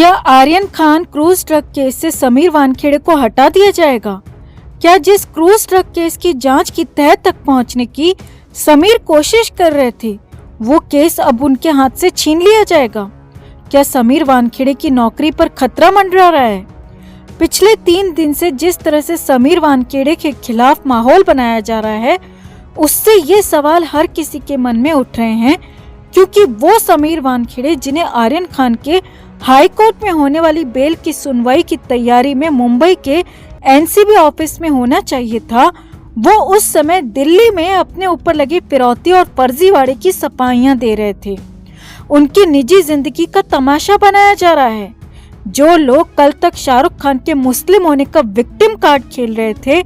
क्या Aryan Khan cruise drug case से समीर वानखेड़े को हटा दिया जाएगा? क्या जिस क्रूज ट्रक केस की जांच की तह तक पहुंचने की समीर कोशिश कर रहे थे, वो केस अब उनके हाथ से छीन लिया जाएगा? क्या समीर वानखेड़े की नौकरी पर खतरा मंडरा रहा है? पिछले 3 दिन से जिस तरह से समीर वानखेड़े के खिलाफ माहौल बनाया जा रहा है, उससे ये सवाल हर किसी के मन में उठ रहे हैं, क्योंकि वो समीर वानखेड़े जिन्हें आर्यन खान के हाई कोर्ट में होने वाली बेल की सुनवाई की तैयारी में मुंबई के एनसीबी ऑफिस में होना चाहिए था, वो उस समय दिल्ली में अपने ऊपर लगी फिरौती और फर्जीवाड़े की सफाइयां दे रहे थे। उनकी निजी जिंदगी का तमाशा बनाया जा रहा है। जो लोग कल तक शाहरुख खान के मुस्लिम होने का विक्टिम कार्ड खेल रहे थे,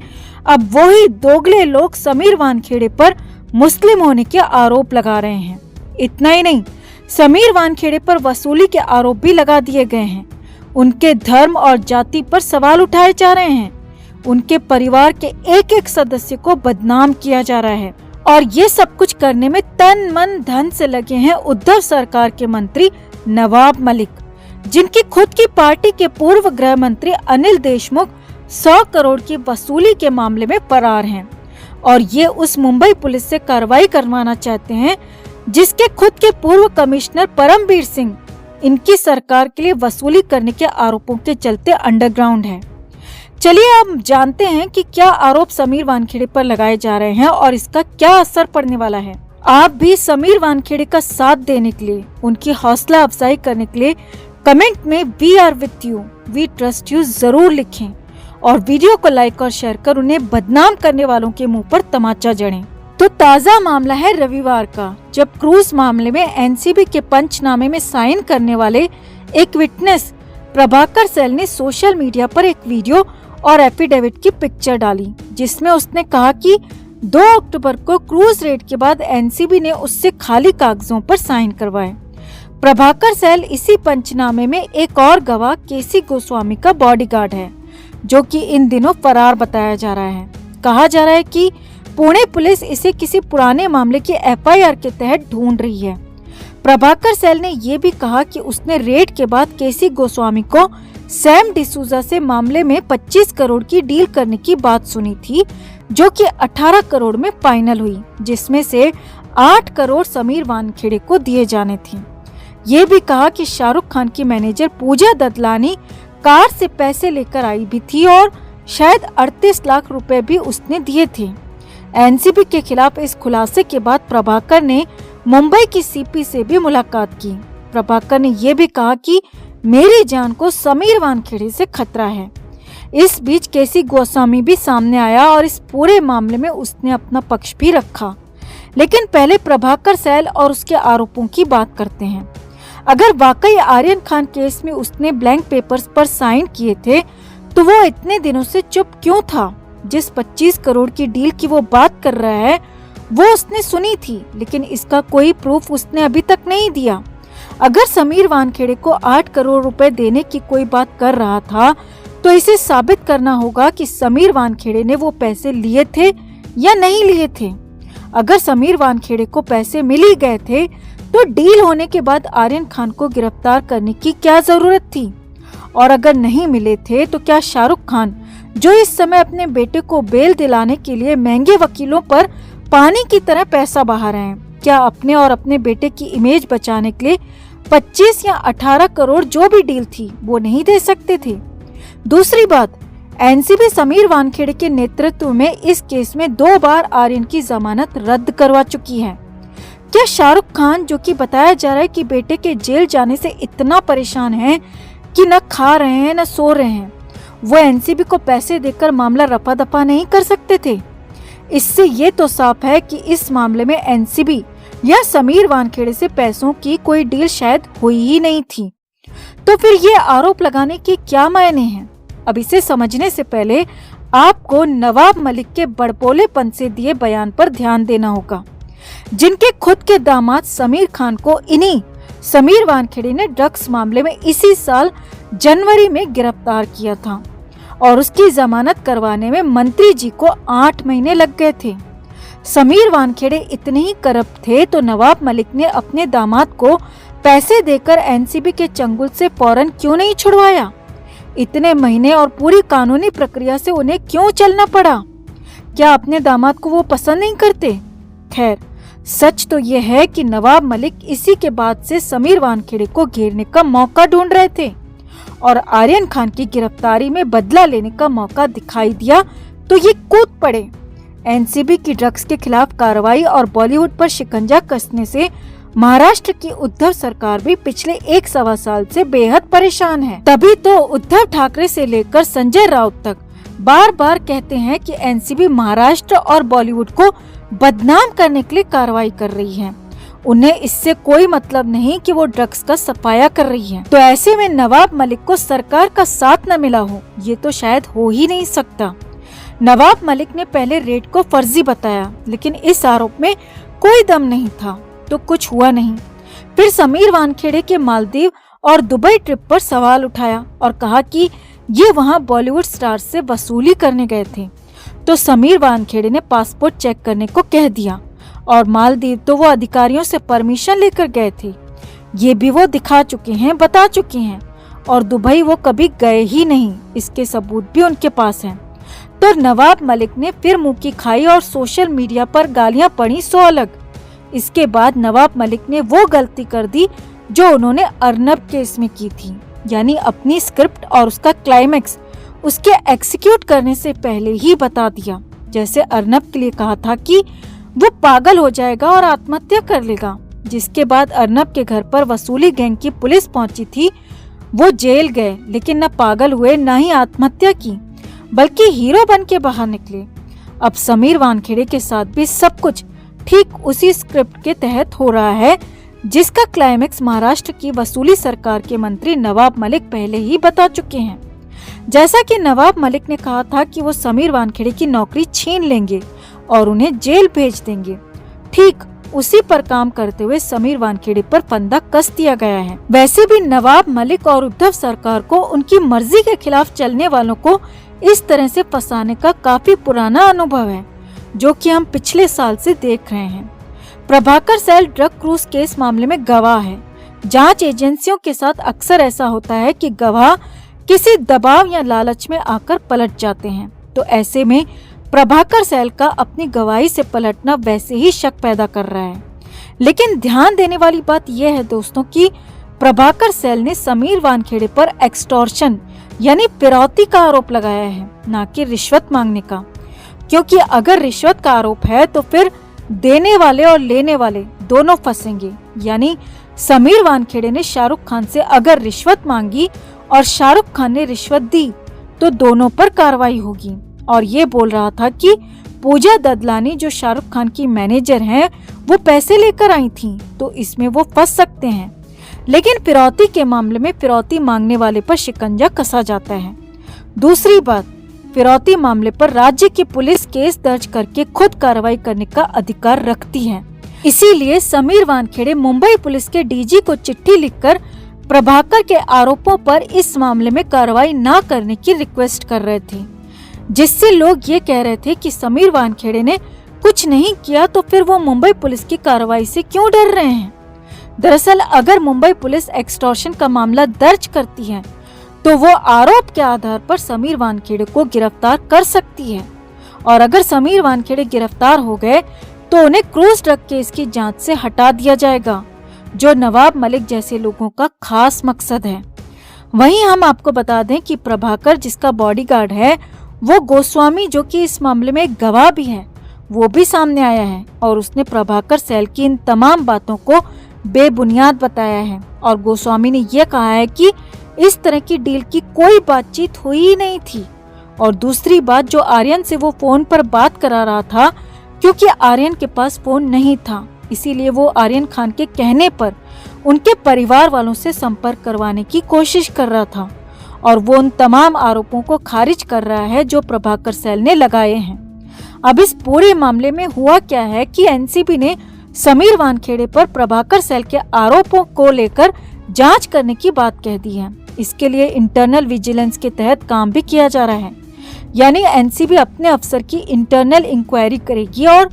अब वही दोगले लोग समीर वानखेड़े पर मुस्लिम होने के आरोप लगा रहे हैं। इतना ही नहीं, समीर वानखेड़े पर वसूली के आरोप भी लगा दिए गए हैं। उनके धर्म और जाति पर सवाल उठाए जा रहे हैं। उनके परिवार के एक एक सदस्य को बदनाम किया जा रहा है। और ये सब कुछ करने में तन मन धन से लगे हैं उद्धव सरकार के मंत्री नवाब मलिक, जिनकी खुद की पार्टी के पूर्व गृह मंत्री अनिल देशमुख 100 करोड़ की वसूली के मामले में फरार हैं। और ये उस मुंबई पुलिस से कार्रवाई करवाना चाहते हैं जिसके खुद के पूर्व कमिश्नर परमवीर सिंह इनकी सरकार के लिए वसूली करने के आरोपों के चलते अंडरग्राउंड है। चलिए अब जानते हैं कि क्या आरोप समीर वानखेड़े पर लगाए जा रहे हैं और इसका क्या असर पड़ने वाला है। आप भी समीर वानखेड़े का साथ देने के लिए, उनकी हौसला अफजाई करने के लिए कमेंट में we are with you, we trust you जरूर लिखें और वीडियो को लाइक और शेयर कर उन्हें बदनाम करने वालों के मुंह पर तमाचा जड़ें। तो ताज़ा मामला है रविवार का, जब क्रूज मामले में एनसीबी के पंचनामे में साइन करने वाले एक विटनेस प्रभाकर सैल ने सोशल मीडिया पर एक वीडियो और एफिडेविट की पिक्चर डाली, जिसमें उसने कहा कि 2 अक्टूबर को क्रूज रेड के बाद एनसीबी ने उससे खाली कागजों पर साइन करवाए। प्रभाकर सैल इसी पंचनामे में एक और गवाह केसी गोस्वामी का बॉडीगार्ड है, जो कि इन दिनों फरार बताया जा रहा है। कहा जा रहा है कि पुणे पुलिस इसे किसी पुराने मामले के एफआईआर के तहत ढूंढ रही है। प्रभाकर सैल ने ये भी कहा कि उसने रेड के बाद केसी गोस्वामी को सैम डिसूजा से मामले में 25 करोड़ की डील करने की बात सुनी थी, जो कि 18 करोड़ में फाइनल हुई, जिसमें से 8 करोड़ समीर वानखेड़े को दिए जाने थे। ये भी कहा कि शाहरुख खान की मैनेजर पूजा ददलानी कार से पैसे लेकर आई भी थी और शायद 38 लाख रुपए भी उसने दिए थे। एनसीबी के खिलाफ इस खुलासे के बाद प्रभाकर ने मुंबई की सीपी से भी मुलाकात की। प्रभाकर ने यह भी कहा कि मेरी जान को समीर वानखेड़े से खतरा है। इस बीच केसी गोस्वामी भी सामने आया और इस पूरे मामले में उसने अपना पक्ष भी रखा। लेकिन पहले प्रभाकर सैल और उसके आरोपों की बात करते हैं। अगर वाकई आर्यन खान केस में उसने ब्लैंक पेपर्स पर साइन किए थे, तो वो इतने दिनों से चुप क्यों था? जिस 25 करोड़ की डील की वो बात कर रहा है, वो उसने सुनी थी, लेकिन इसका कोई प्रूफ उसने अभी तक नहीं दिया। अगर समीर वानखेड़े को 8 करोड़ रुपए देने की कोई बात कर रहा था, तो इसे साबित करना होगा कि समीर वानखेड़े ने वो पैसे लिए थे या नहीं लिए थे। अगर समीर वानखेड़े को पैसे मिल ही गए थे, तो डील होने के बाद आर्यन खान को गिरफ्तार करने की क्या जरूरत थी? और अगर नहीं मिले थे, तो क्या शाहरुख खान, जो इस समय अपने बेटे को बेल दिलाने के लिए महंगे वकीलों पर पानी की तरह पैसा बहा रहे हैं, क्या अपने और अपने बेटे की इमेज बचाने के लिए 25 या 18 करोड़ जो भी डील थी वो नहीं दे सकते थे? दूसरी बात, एनसीबी समीर वानखेड़े के नेतृत्व में इस केस में 2 बार आर्यन की जमानत रद्द करवा चुकी है। क्या शाहरुख खान, जो कि बताया जा रहा है कि बेटे के जेल जाने से इतना परेशान है कि न खा रहे हैं न सो रहे हैं, वो एनसीबी को पैसे देकर मामला रफा दफा नहीं कर सकते थे? इससे ये तो साफ है कि इस मामले में एनसीबी या समीर वानखेड़े से पैसों की कोई डील शायद हुई ही नहीं थी। तो फिर ये आरोप लगाने के क्या मायने हैं? अब इसे समझने से पहले आपको नवाब मलिक के बड़बोलेपन से दिए बयान पर ध्यान देना होगा, जिनके खुद के दामाद समीर खान को इन्हीं समीर वानखेड़े ने ड्रग्स मामले में इसी साल जनवरी में गिरफ्तार किया था और उसकी जमानत करवाने में मंत्री जी को 8 महीने लग गए थे। समीर वानखेड़े इतने ही करप्ट थे तो नवाब मलिक ने अपने दामाद को पैसे देकर एनसीबी के चंगुल से फौरन क्यों नहीं छुड़वाया? इतने महीने और पूरी कानूनी प्रक्रिया से उन्हें क्यों चलना पड़ा? क्या अपने दामाद को वो पसंद नहीं करते? खैर, सच तो ये है कि नवाब मलिक इसी के बाद से समीर वानखेड़े को घेरने का मौका ढूंढ रहे थे और आर्यन खान की गिरफ्तारी में बदला लेने का मौका दिखाई दिया तो ये कूद पड़े। एनसीबी की ड्रग्स के खिलाफ कार्रवाई और बॉलीवुड पर शिकंजा कसने से महाराष्ट्र की उद्धव सरकार भी पिछले 1 साल से बेहद परेशान है। तभी तो उद्धव ठाकरे से लेकर संजय राउत तक बार बार कहते हैं कि एनसीबी महाराष्ट्र और बॉलीवुड को बदनाम करने के लिए कार्रवाई कर रही है। उन्हें इससे कोई मतलब नहीं कि वो ड्रग्स का सफाया कर रही है। तो ऐसे में नवाब मलिक को सरकार का साथ न मिला हो, ये तो शायद हो ही नहीं सकता। नवाब मलिक ने पहले रेड को फर्जी बताया, लेकिन इस आरोप में कोई दम नहीं था तो कुछ हुआ नहीं। फिर समीर वानखेड़े के मालदीव और दुबई ट्रिप पर सवाल उठाया और कहा कि ये वहां बॉलीवुड स्टार से वसूली करने गए थे। तो समीर वानखेड़े ने पासपोर्ट चेक करने को कह दिया और मालदीव तो वो अधिकारियों से परमिशन लेकर गए थे, ये भी वो दिखा चुके हैं, बता चुके हैं। और दुबई वो कभी गए ही नहीं, इसके सबूत भी उनके पास हैं। तो नवाब मलिक ने फिर मुंह की खाई और सोशल मीडिया पर गालियां पड़ी सो अलग। इसके बाद नवाब मलिक ने वो गलती कर दी जो उन्होंने अर्नब केस में की थी, यानी अपनी स्क्रिप्ट और उसका क्लाइमेक्स उसके एग्जीक्यूट करने से पहले ही बता दिया। जैसे अर्नब के लिए कहा था कि वो पागल हो जाएगा और आत्महत्या कर लेगा, जिसके बाद अर्नब के घर पर वसूली गैंग की पुलिस पहुंची थी। वो जेल गए लेकिन न पागल हुए न ही आत्महत्या की, बल्कि हीरो बन के बाहर निकले। अब समीर वानखेड़े के साथ भी सब कुछ ठीक उसी स्क्रिप्ट के तहत हो रहा है, जिसका क्लाइमेक्स महाराष्ट्र की वसूली सरकार के मंत्री नवाब मलिक पहले ही बता चुके हैं। जैसा कि नवाब मलिक ने कहा था कि वो समीर वानखेड़े की नौकरी छीन लेंगे और उन्हें जेल भेज देंगे, ठीक उसी पर काम करते हुए समीर वानखेड़े पर फंदा कस दिया गया है। वैसे भी नवाब मलिक और उद्धव सरकार को उनकी मर्जी के खिलाफ चलने वालों को इस तरह से फंसाने का काफी पुराना अनुभव है, जो कि हम पिछले साल से देख रहे हैं। Prabhakar Sail drug cruise case मामले में गवाह है। जांच एजेंसियों के साथ अक्सर ऐसा होता है कि गवाह किसी दबाव या लालच में आकर पलट जाते हैं। तो ऐसे में प्रभाकर सैल का अपनी गवाही से पलटना वैसे ही शक पैदा कर रहा है। लेकिन ध्यान देने वाली बात यह है दोस्तों कि प्रभाकर सैल ने समीर वानखेड़े पर एक्सटॉर्शन यानी फिरौती का आरोप लगाया है, न कि रिश्वत मांगने का। क्योंकि अगर रिश्वत का आरोप है तो फिर देने वाले और लेने वाले दोनों फंसेंगे। यानी समीर वानखेड़े ने शाहरुख खान से अगर रिश्वत मांगी और शाहरुख खान ने रिश्वत दी तो दोनों पर कार्रवाई होगी। और ये बोल रहा था कि पूजा ददलानी जो शाहरुख खान की मैनेजर हैं, वो पैसे लेकर आई थी, तो इसमें वो फंस सकते हैं। लेकिन फिरौती के मामले में फिरौती मांगने वाले पर शिकंजा कसा जाता है। दूसरी बात, फिरौती मामले पर राज्य की पुलिस केस दर्ज करके खुद कार्रवाई करने का अधिकार रखती है। इसीलिए समीर वानखेड़े मुंबई पुलिस के डीजी को चिट्ठी लिखकर प्रभाकर के आरोपों पर इस मामले में कार्रवाई न करने की रिक्वेस्ट कर रहे थे, जिससे लोग ये कह रहे थे कि समीर वानखेड़े ने कुछ नहीं किया तो फिर वो मुंबई पुलिस की कार्रवाई से क्यों डर रहे हैं। दरअसल अगर मुंबई पुलिस एक्सटॉर्शन का मामला दर्ज करती है तो वो आरोप के आधार पर समीर वानखेड़े को गिरफ्तार कर सकती है। और अगर समीर वानखेड़े गिरफ्तार हो गए तो उन्हें क्रूज ड्रग केस की जांच से हटा दिया जाएगा, जो नवाब मलिक जैसे लोगों का खास मकसद है। वहीं हम आपको बता दें कि प्रभाकर जिसका बॉडीगार्ड है वो गोस्वामी, जो कि इस मामले में एक गवाह भी है, वो भी सामने आया है और उसने प्रभाकर सैल की इन तमाम बातों को बेबुनियाद बताया है। और गोस्वामी ने यह कहा है कि इस तरह की डील की कोई बातचीत हुई ही नहीं थी। और दूसरी बात, जो आर्यन से वो फोन पर बात करा रहा था, क्योंकि आर्यन के पास फोन नहीं था, इसीलिए वो आर्यन खान के कहने पर उनके परिवार वालों से संपर्क करवाने की कोशिश कर रहा था। और वो उन तमाम आरोपों को खारिज कर रहा है जो प्रभाकर सैल ने लगाए हैं। अब इस पूरे मामले में हुआ क्या है कि एनसीबी ने समीर वानखेड़े पर प्रभाकर सैल के आरोपों को लेकर जांच करने की बात कह दी है। इसके लिए इंटरनल विजिलेंस के तहत काम भी किया जा रहा है, यानी एनसीबी अपने अफसर की इंटरनल इंक्वायरी करेगी और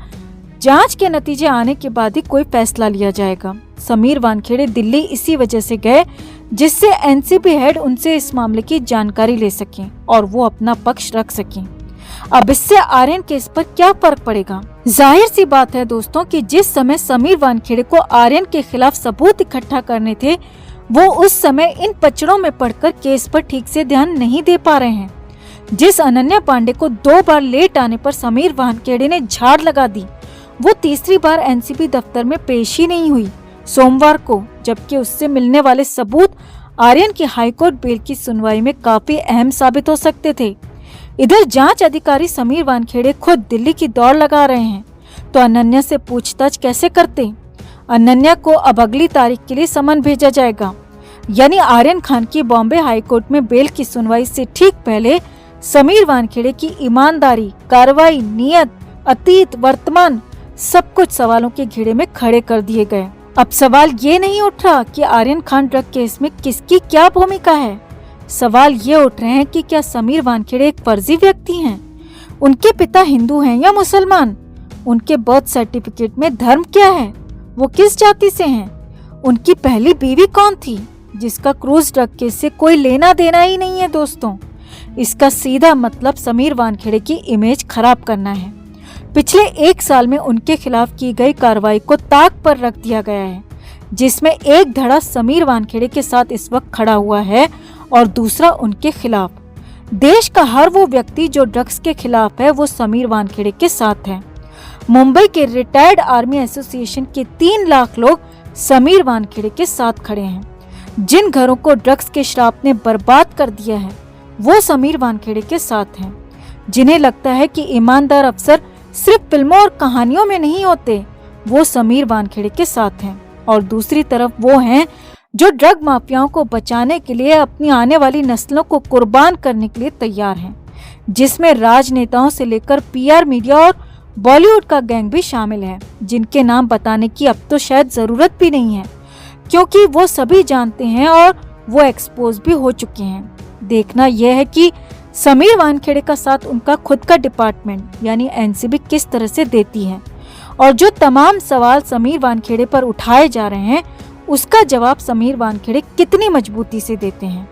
जांच के नतीजे आने के बाद ही कोई फैसला लिया जाएगा। समीर वानखेड़े दिल्ली इसी वजह से गए जिससे एनसीबी हेड उनसे इस मामले की जानकारी ले सकें और वो अपना पक्ष रख सकें। अब इससे आर्यन केस पर क्या फर्क पड़ेगा? जाहिर सी बात है दोस्तों कि जिस समय समीर वानखेड़े को आर्यन के खिलाफ सबूत इकट्ठा करने थे, वो उस समय इन पचड़ों में पड़कर केस पर ठीक से ध्यान नहीं दे पा रहे हैं। जिस अनन्या पांडे को 2 बार लेट आने पर समीर वानखेड़े ने झाड़ लगा दी, वो तीसरी बार एनसीबी दफ्तर में पेश ही नहीं हुई सोमवार को, जबकि उससे मिलने वाले सबूत आर्यन की हाईकोर्ट बेल की सुनवाई में काफी अहम साबित हो सकते थे। इधर जांच अधिकारी समीर वानखेड़े खुद दिल्ली की दौड़ लगा रहे हैं, तो अनन्या से पूछताछ कैसे करते? अनन्या को अब अगली तारीख के लिए समन भेजा जाएगा, यानी आर्यन खान की बॉम्बे हाईकोर्ट में बेल की सुनवाई से ठीक पहले समीर वानखेड़े की ईमानदारी, कार्रवाई, नियत, अतीत, वर्तमान सब कुछ सवालों के घेरे में खड़े कर दिए गए। अब सवाल ये नहीं उठ रहा कि आर्यन खान ड्रग केस में किसकी क्या भूमिका है। सवाल ये उठ रहे हैं कि क्या समीर वानखेड़े एक फर्जी व्यक्ति हैं? उनके पिता हिंदू हैं या मुसलमान? उनके बर्थ सर्टिफिकेट में धर्म क्या है? वो किस जाति से हैं? उनकी पहली बीवी कौन थी जिसका क्रूज ड्रग केस से कोई लेना देना ही नहीं है? दोस्तों, इसका सीधा मतलब समीर वानखेड़े की इमेज खराब करना है। पिछले 1 साल में उनके खिलाफ की गई कार्रवाई को ताक पर रख दिया गया है, जिसमें एक धड़ा समीर वानखेड़े के साथ इस वक्त खड़ा हुआ है और दूसरा उनके खिलाफ। देश का हर वो व्यक्ति जो ड्रग्स के खिलाफ है वो समीर वानखेड़े के साथ है। मुंबई के रिटायर्ड आर्मी एसोसिएशन के 3 लाख लोग समीर वानखेड़े के साथ खड़े हैं। जिन घरों को ड्रग्स के श्राप ने बर्बाद कर दिया है वो समीर वानखेड़े के साथ हैं। जिन्हें लगता है कि ईमानदार अफसर सिर्फ फिल्मों और कहानियों में नहीं होते, वो समीर वानखेड़े के साथ हैं। और दूसरी तरफ वो हैं जो ड्रग माफियाओं को बचाने के लिए अपनी आने वाली नस्लों को कुर्बान करने के लिए तैयार हैं, जिसमें राजनेताओं से लेकर पीआर, मीडिया और बॉलीवुड का गैंग भी शामिल है, जिनके नाम बताने की अब तो शायद जरूरत भी नहीं है, क्योंकि वो सभी जानते हैं और वो एक्सपोज भी हो चुके हैं। देखना यह है कि समीर वानखेड़े का साथ उनका खुद का डिपार्टमेंट यानी एनसीबी किस तरह से देती है, और जो तमाम सवाल समीर वानखेड़े पर उठाए जा रहे हैं उसका जवाब समीर वानखेड़े कितनी मजबूती से देते हैं।